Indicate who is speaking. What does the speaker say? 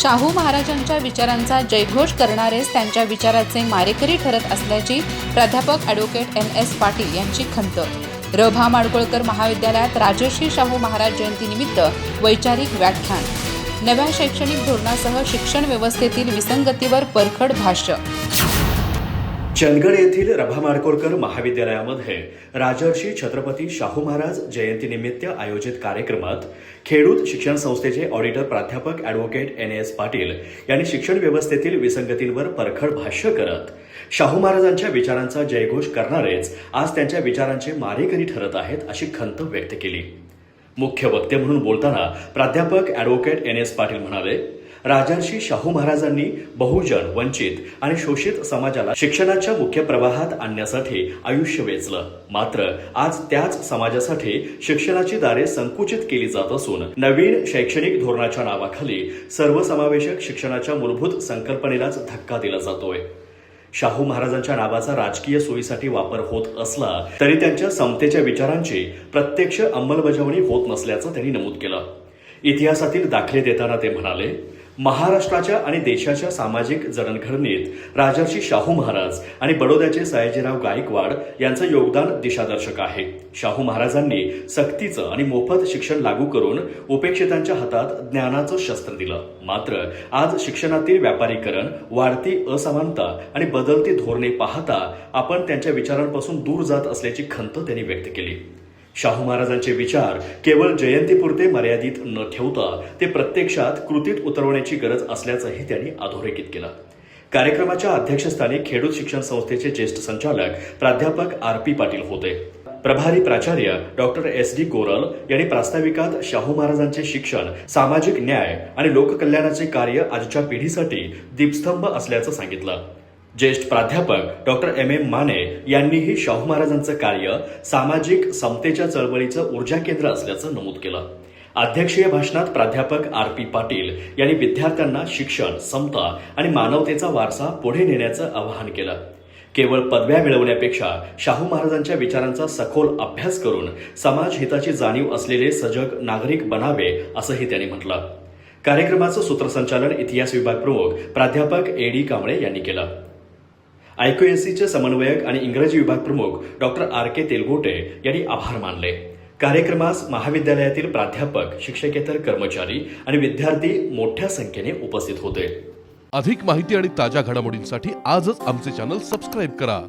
Speaker 1: शाहू महाराजांच्या विचारांचा जयघोष करणारेच त्यांच्या विचाराचे मारेकरी ठरत असल्याची प्राध्यापक ॲडव्होकेट NS पाटील यांची खंत। रभा माडगुळकर महाविद्यालयात राजर्षी शाहू महाराज जयंतीनिमित्त वैचारिक व्याख्यान। नव्या शैक्षणिक धोरणासह शिक्षण व्यवस्थेतील विसंगतीवर परखड भाष्य।
Speaker 2: चंदगड येथील रभा माडगुळकर महाविद्यालयामध्ये राजर्षी छत्रपती शाहू महाराज जयंतीनिमित्त आयोजित कार्यक्रमात खेडूत शिक्षण संस्थेचे ऑडिटर प्राध्यापक ॲडव्होकेट NS पाटील यांनी शिक्षण व्यवस्थेतील विसंगतींवर परखड भाष्य करत शाहू महाराजांच्या विचारांचा जयघोष करणारेच आज त्यांच्या विचारांचे मारेकरी ठरत आहेत अशी खंत व्यक्त केली। मुख्य वक्ते म्हणून बोलताना प्राध्यापक ॲडव्होकेट NS पाटील म्हणाले, राजर्षी शाहू महाराजांनी बहुजन, वंचित आणि शोषित समाजाला शिक्षणाच्या मुख्य प्रवाहात आणण्यासाठी आयुष्य वेचलं। मात्र आज त्याच समाजासाठी शिक्षणाची दारे संकुचित केली जात असून नवीन शैक्षणिक धोरणाच्या नावाखाली सर्वसमावेशक शिक्षणाच्या मूलभूत संकल्पनेलाच धक्का दिला जातोय। शाहू महाराजांच्या नावाचा राजकीय सोयीसाठी वापर होत असला तरी त्यांच्या समतेच्या विचारांची प्रत्यक्ष अंमलबजावणी होत नसल्याचं त्यांनी नमूद केलं। इतिहासातील दाखले देताना ते म्हणाले, महाराष्ट्राच्या आणि देशाच्या सामाजिक जडणघडणीत राजर्षी शाहू महाराज आणि बडोद्याचे सयाजीराव गायकवाड यांचं योगदान दिशादर्शक आहे। शाहू महाराजांनी सक्तीचं आणि मोफत शिक्षण लागू करून उपेक्षितांच्या हातात ज्ञानाचं शस्त्र दिलं। मात्र आज शिक्षणातील व्यापारीकरण, वाढती असमानता आणि बदलती धोरणे पाहता आपण त्यांच्या विचारांपासून दूर जात असल्याची खंत त्यांनी व्यक्त केली। शाहू महाराजांचे विचार केवळ जयंतीपुरते मर्यादित न ठेवता ते प्रत्यक्षात कृतीत उतरवण्याची गरज असल्याचंही त्यांनी अधोरेखित केलं। कार्यक्रमाच्या अध्यक्षस्थानी खेडूत शिक्षण संस्थेचे ज्येष्ठ संचालक प्राध्यापक RP पाटील होते। प्रभारी प्राचार्य डॉक्टर SD गोरल यांनी प्रास्ताविकात शाहू महाराजांचे शिक्षण, सामाजिक न्याय आणि लोककल्याणाचे कार्य आजच्या पिढीसाठी दीपस्तंभ असल्याचं सांगितलं। ज्येष्ठ प्राध्यापक डॉक्टर MM माने यांनीही शाहू महाराजांचं कार्य सामाजिक समतेच्या चळवळीचं ऊर्जा केंद्र असल्याचं नमूद केलं। अध्यक्षीय भाषणात प्राध्यापक RP पाटील यांनी विद्यार्थ्यांना शिक्षण, समता आणि मानवतेचा वारसा पुढे नेण्याचं आवाहन केलं। केवळ पदव्या मिळवण्यापेक्षा शाहू महाराजांच्या विचारांचा सखोल अभ्यास करून समाज हिताची जाणीव असलेले सजग नागरिक बनावे असंही त्यांनी म्हटलं। कार्यक्रमाचं सूत्रसंचालन इतिहास विभाग प्रमुख प्राध्यापक AD कांबळे यांनी केलं। IQACचे समन्वयक आणि इंग्रजी विभाग प्रमुख डॉक्टर RK तेलगोटे यांनी आभार मानले। कार्यक्रमास महाविद्यालयातील प्राध्यापक, शिक्षकेतर कर्मचारी आणि विद्यार्थी मोठ्या संख्येने उपस्थित होते।
Speaker 3: अधिक माहिती आणि ताज्या घडामोडींसाठी आजच आमचे चॅनल सबस्क्राईब करा।